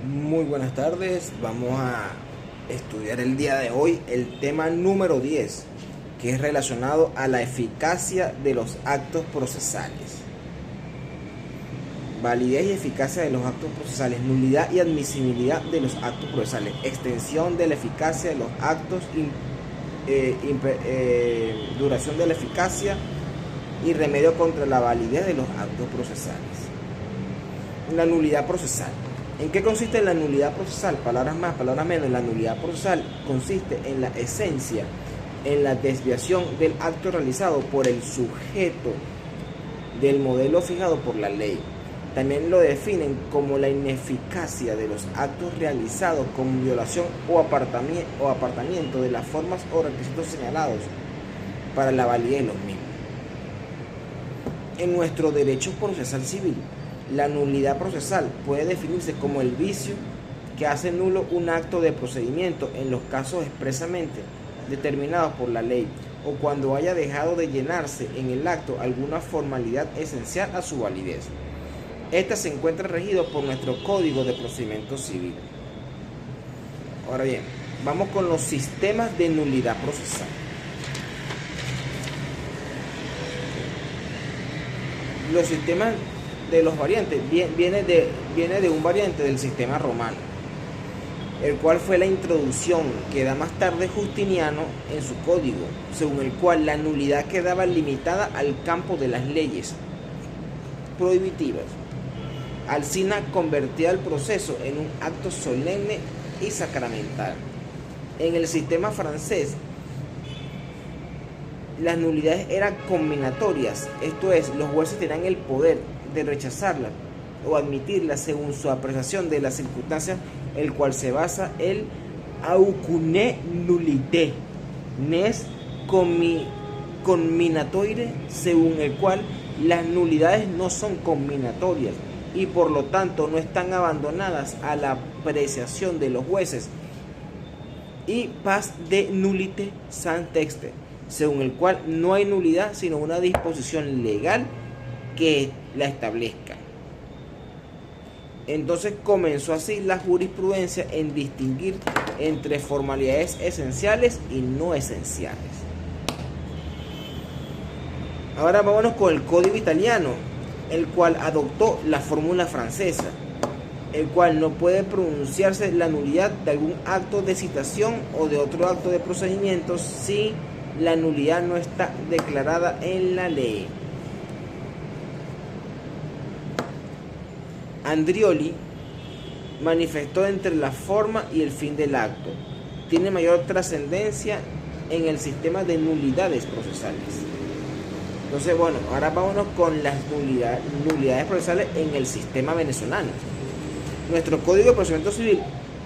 Muy buenas tardes, vamos a estudiar el día de hoy el tema número 10, que es relacionado a la eficacia de los actos procesales. Validez y eficacia de los actos procesales, nulidad y admisibilidad de los actos procesales, extensión de la eficacia de los actos, duración de la eficacia y remedio contra la validez de los actos procesales. La nulidad procesal. ¿En qué consiste la nulidad procesal? Palabras más, palabras menos. La nulidad procesal consiste en la esencia, en la desviación del acto realizado por el sujeto del modelo fijado por la ley. También lo definen como la ineficacia de los actos realizados con violación o apartamiento de las formas o requisitos señalados para la validez de los mismos. En nuestro derecho procesal civil, la nulidad procesal puede definirse como el vicio que hace nulo un acto de procedimiento en los casos expresamente determinados por la ley o cuando haya dejado de llenarse en el acto alguna formalidad esencial a su validez. Esta se encuentra regido por nuestro Código de Procedimiento Civil. Ahora bien, vamos con los sistemas de nulidad procesal. Los sistemas de los variantes viene de un variante del sistema romano, el cual fue la introducción que da más tarde Justiniano en su código, según el cual la nulidad quedaba limitada al campo de las leyes prohibitivas. Alcina convertía el proceso en un acto solemne y sacramental. En el sistema francés, las nulidades eran combinatorias, esto es, los jueces tenían el poder de rechazarlas o admitirlas según su apreciación de las circunstancias, el cual se basa el aucune nullité, nes combinatoire, según el cual las nulidades no son combinatorias y por lo tanto no están abandonadas a la apreciación de los jueces, y pas de nullité sans texte, según el cual no hay nulidad sino una disposición legal que la establezca. Entonces comenzó así la jurisprudencia en distinguir entre formalidades esenciales y no esenciales. Ahora vámonos con el Código Italiano, el cual adoptó la fórmula francesa, el cual no puede pronunciarse la nulidad de algún acto de citación o de otro acto de procedimiento si la nulidad no está declarada en la ley. Andrioli manifestó entre la forma y el fin del acto. Tiene mayor trascendencia en el sistema de nulidades procesales. Entonces, bueno, ahora vámonos con las nulidades procesales en el sistema venezolano. Nuestro Código de Procedimiento Civil,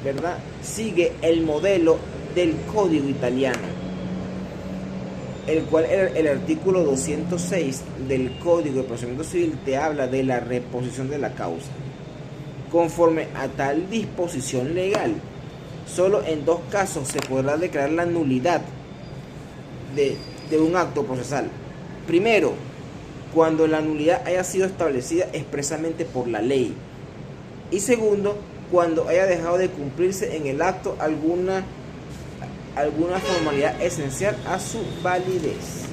¿verdad?, sigue el modelo del Código Italiano, el cual el artículo 206 del Código de Procedimiento Civil te habla de la reposición de la causa. Conforme a tal disposición legal, solo en dos casos se podrá declarar la nulidad de un acto procesal. Primero, cuando la nulidad haya sido establecida expresamente por la ley. Y segundo, cuando haya dejado de cumplirse en el acto alguna formalidad esencial a su validez.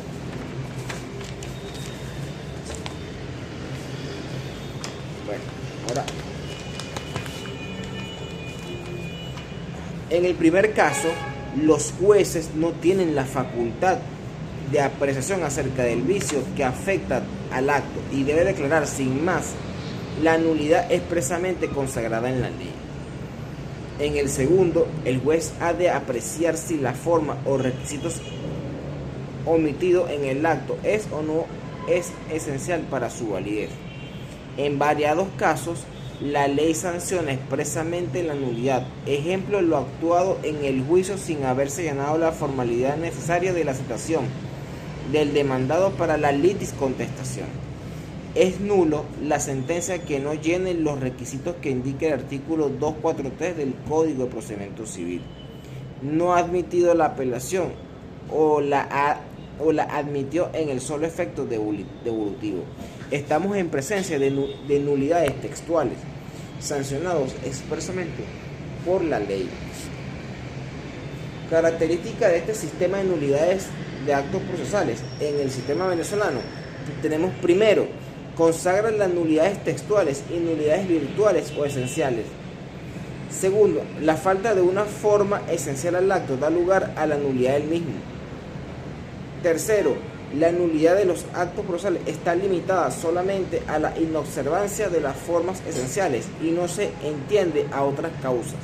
Bueno, ahora, en el primer caso, los jueces no tienen la facultad de apreciación acerca del vicio que afecta al acto y debe declarar sin más la nulidad expresamente consagrada en la ley. En el segundo, el juez ha de apreciar si la forma o requisitos omitidos en el acto es o no es esencial para su validez. En variados casos, la ley sanciona expresamente la nulidad. Ejemplo, lo actuado en el juicio sin haberse llenado la formalidad necesaria de la citación del demandado para la litis contestación. Es nulo la sentencia que no llene los requisitos que indica el artículo 243 del Código de Procedimiento Civil. No ha admitido la apelación o la admitió en el solo efecto devolutivo. Estamos en presencia de nulidades textuales. sancionados expresamente por la ley. Característica de este sistema de nulidades de actos procesales en el sistema venezolano. Tenemos primero, consagra las nulidades textuales y nulidades virtuales o esenciales. Segundo, la falta de una forma esencial al acto da lugar a la nulidad del mismo. Tercero, la nulidad de los actos procesales está limitada solamente a la inobservancia de las formas esenciales y no se entiende a otras causas.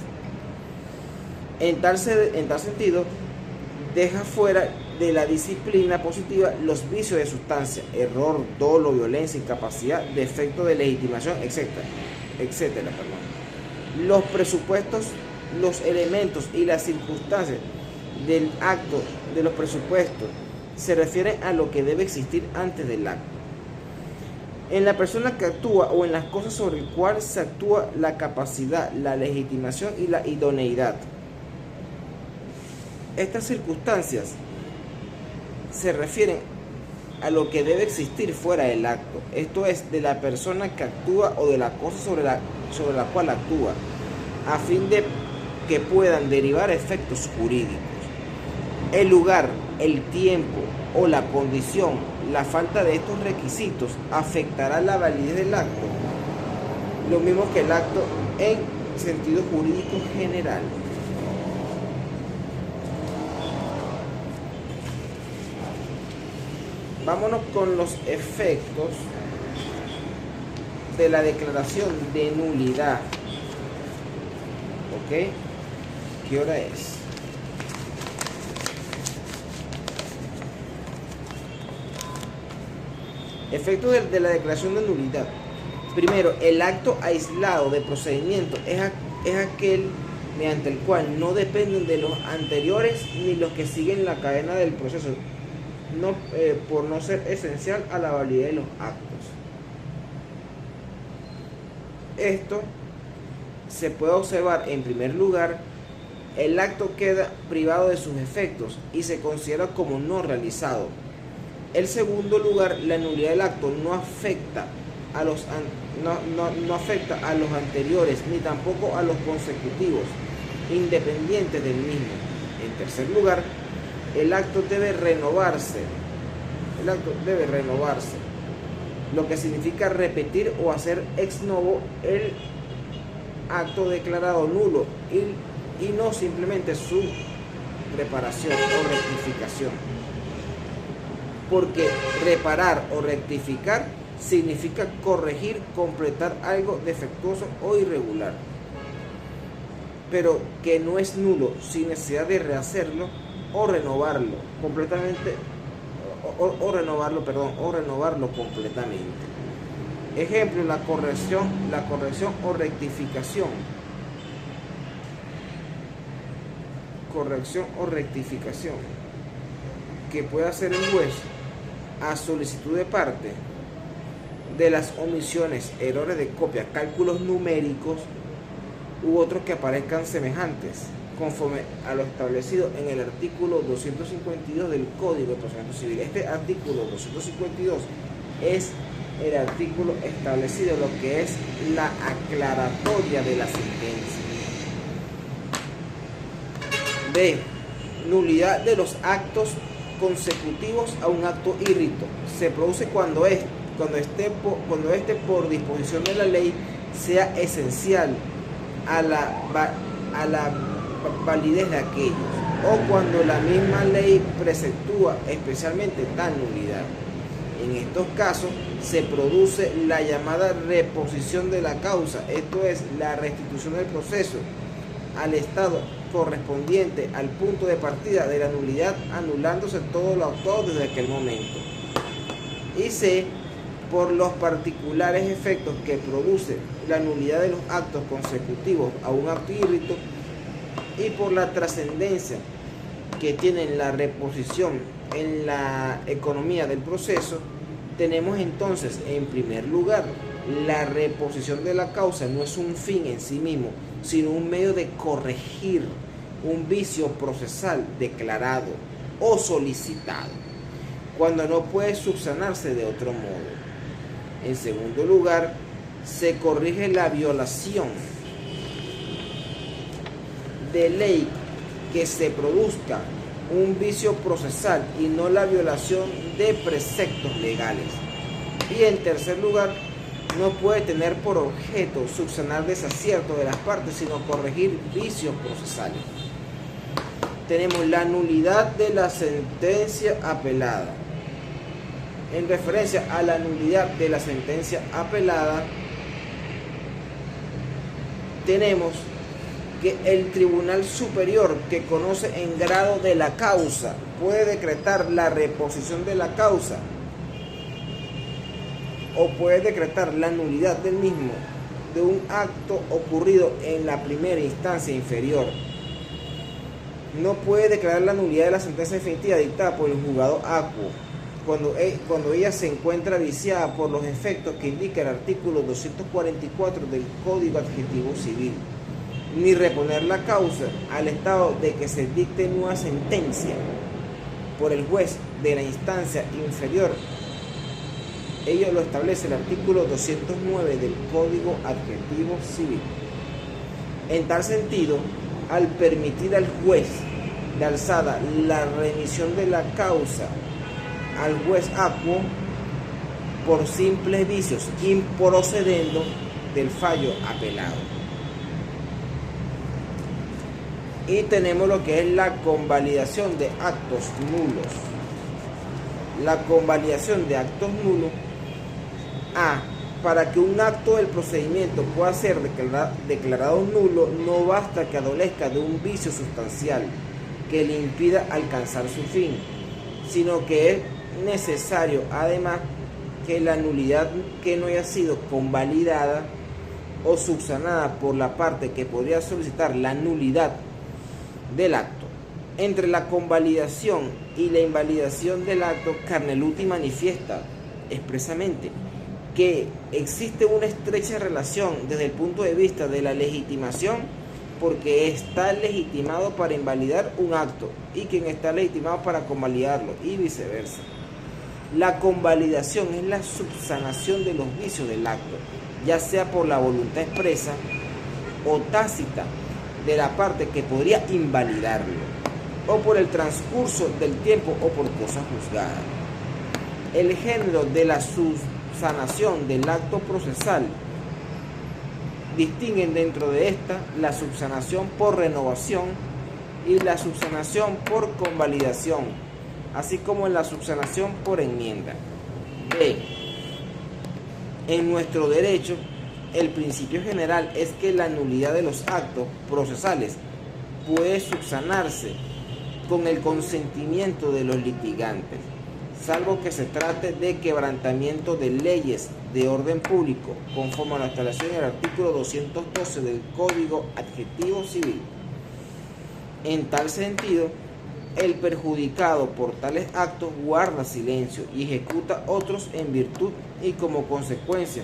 En tal sentido, deja fuera de la disciplina positiva los vicios de sustancia, error, dolo, violencia, incapacidad, defecto de legitimación, etcétera. Los presupuestos, los elementos y las circunstancias del acto de los presupuestos se refieren a lo que debe existir antes del acto. En la persona que actúa o en las cosas sobre el cual se actúa la capacidad, la legitimación y la idoneidad. Estas circunstancias se refieren a lo que debe existir fuera del acto, esto es, de la persona que actúa o de la cosa sobre la cual actúa, a fin de que puedan derivar efectos jurídicos. El lugar, el tiempo o la condición, la falta de estos requisitos afectará la validez del acto, lo mismo que el acto en sentido jurídico general. Vámonos con los efectos de la declaración de nulidad. ¿Ok? ¿Qué hora es? Efectos de la declaración de nulidad. Primero, el acto aislado de procedimiento es aquel mediante el cual no dependen de los anteriores ni los que siguen la cadena del proceso, por no ser esencial a la validez de los actos. Esto se puede observar en primer lugar, el acto queda privado de sus efectos y se considera como no realizado. En segundo lugar, la nulidad del acto no afecta a los anteriores ni tampoco a los consecutivos, independientes del mismo. En tercer lugar, el acto debe renovarse. Lo que significa repetir o hacer ex novo el acto declarado nulo y no simplemente su reparación o rectificación. Porque reparar o rectificar significa corregir, completar algo defectuoso o irregular, pero que no es nulo sin necesidad de rehacerlo o renovarlo completamente, o renovarlo completamente. Ejemplo, la corrección o rectificación. Corrección o rectificación que puede hacer el juez a solicitud de parte de las omisiones, errores de copia, cálculos numéricos u otros que aparezcan semejantes, conforme a lo establecido en el artículo 252 del Código de Procedimiento Civil. Este artículo 252 es el artículo establecido lo que es la aclaratoria de la sentencia. B. Nulidad de los actos consecutivos a un acto y rito. Se produce cuando este por disposición de la ley sea esencial a la validez de aquellos, o cuando la misma ley preceptúa especialmente tal nulidad. En estos casos se produce la llamada reposición de la causa, esto es, la restitución del proceso al estado correspondiente al punto de partida de la nulidad, anulándose todo lo actuado desde aquel momento. Y C, por los particulares efectos que produce la nulidad de los actos consecutivos a un acto y rito, y por la trascendencia que tiene la reposición en la economía del proceso, tenemos entonces, en primer lugar, la reposición de la causa no es un fin en sí mismo, sino un medio de corregir un vicio procesal declarado o solicitado, cuando no puede subsanarse de otro modo. En segundo lugar, se corrige la violación de ley que se produzca un vicio procesal y no la violación de preceptos legales. Y en tercer lugar, no puede tener por objeto subsanar desaciertos de las partes, sino corregir vicios procesales. Tenemos la nulidad de la sentencia apelada. En referencia a la nulidad de la sentencia apelada, tenemos que el Tribunal Superior, que conoce en grado de la causa, puede decretar la reposición de la causa o puede decretar la nulidad del mismo de un acto ocurrido en la primera instancia inferior. No puede declarar la nulidad de la sentencia definitiva dictada por el juzgado acuo cuando ella se encuentra viciada por los efectos que indica el artículo 244 del Código Adjetivo Civil, ni reponer la causa al estado de que se dicte nueva sentencia por el juez de la instancia inferior. Ello lo establece el artículo 209 del Código Adjetivo Civil. En tal sentido, al permitir al juez de alzada la remisión de la causa al juez acuo por simples vicios improcedendo del fallo apelado. Y tenemos lo que es la convalidación de actos nulos. La convalidación de actos nulos. Para que un acto del procedimiento pueda ser declarado nulo, no basta que adolezca de un vicio sustancial que le impida alcanzar su fin, sino que es necesario además que la nulidad que no haya sido convalidada o subsanada por la parte que podría solicitar la nulidad del acto. Entre la convalidación y la invalidación del acto, Carneluti manifiesta expresamente que existe una estrecha relación desde el punto de vista de la legitimación, porque está legitimado para invalidar un acto y quien está legitimado para convalidarlo, y viceversa. La convalidación es la subsanación de los vicios del acto, ya sea por la voluntad expresa o tácita de la parte que podría invalidarlo, o por el transcurso del tiempo o por cosa juzgada. El género de la subsanación del acto procesal distinguen dentro de esta la subsanación por renovación y la subsanación por convalidación, así como la subsanación por enmienda. B. En nuestro derecho, el principio general es que la nulidad de los actos procesales puede subsanarse con el consentimiento de los litigantes, salvo que se trate de quebrantamiento de leyes de orden público, conforme a la instalación del artículo 212 del Código Adjetivo Civil. En tal sentido, el perjudicado por tales actos guarda silencio y ejecuta otros en virtud y como consecuencia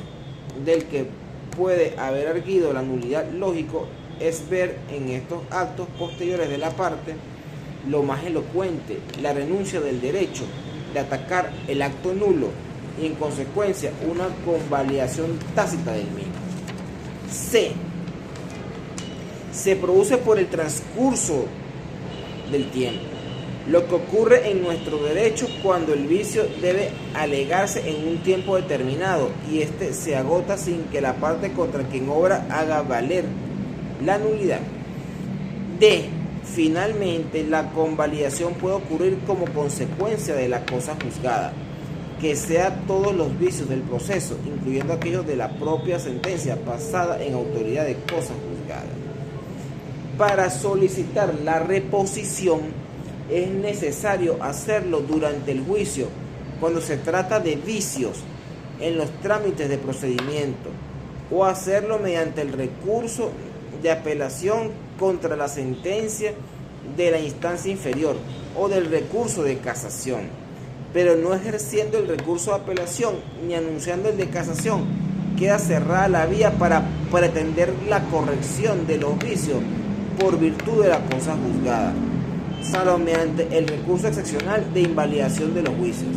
del que puede haber arguido la nulidad. Lógico es ver en estos actos posteriores de la parte lo más elocuente, la renuncia del derecho de atacar el acto nulo y en consecuencia una convalidación tácita del mismo. C. Se produce por el transcurso del tiempo, lo que ocurre en nuestro derecho cuando el vicio debe alegarse en un tiempo determinado y éste se agota sin que la parte contra quien obra haga valer la nulidad. D. Finalmente, la convalidación puede ocurrir como consecuencia de la cosa juzgada, que sea todos los vicios del proceso, incluyendo aquellos de la propia sentencia pasada en autoridad de cosa juzgada. Para solicitar la reposición es necesario hacerlo durante el juicio cuando se trata de vicios en los trámites de procedimiento, o hacerlo mediante el recurso de apelación contra la sentencia de la instancia inferior o del recurso de casación, pero no ejerciendo el recurso de apelación ni anunciando el de casación, queda cerrada la vía para pretender la corrección de los vicios por virtud de la cosa juzgada, salvo mediante el recurso excepcional de invalidación de los juicios.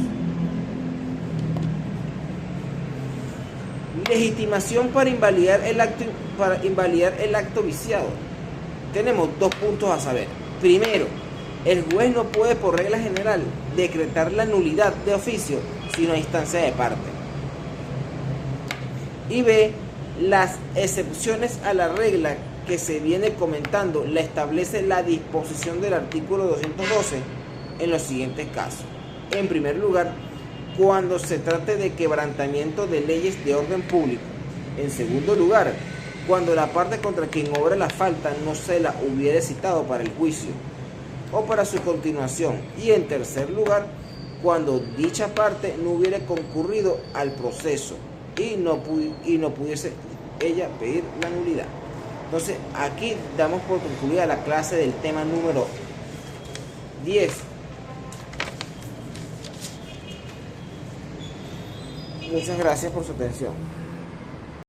Legitimación para invalidar el acto viciado. Tenemos dos puntos a saber. Primero, el juez no puede por regla general decretar la nulidad de oficio si no hay instancia de parte. Y B, las excepciones a la regla que se viene comentando la establece la disposición del artículo 212 en los siguientes casos. En primer lugar, cuando se trate de quebrantamiento de leyes de orden público. En segundo lugar, cuando la parte contra quien obra la falta no se la hubiere citado para el juicio o para su continuación. Y en tercer lugar, cuando dicha parte no hubiere concurrido al proceso y no pudiese ella pedir la nulidad. Entonces, aquí damos por concluida la clase del tema número 10. Muchas gracias por su atención.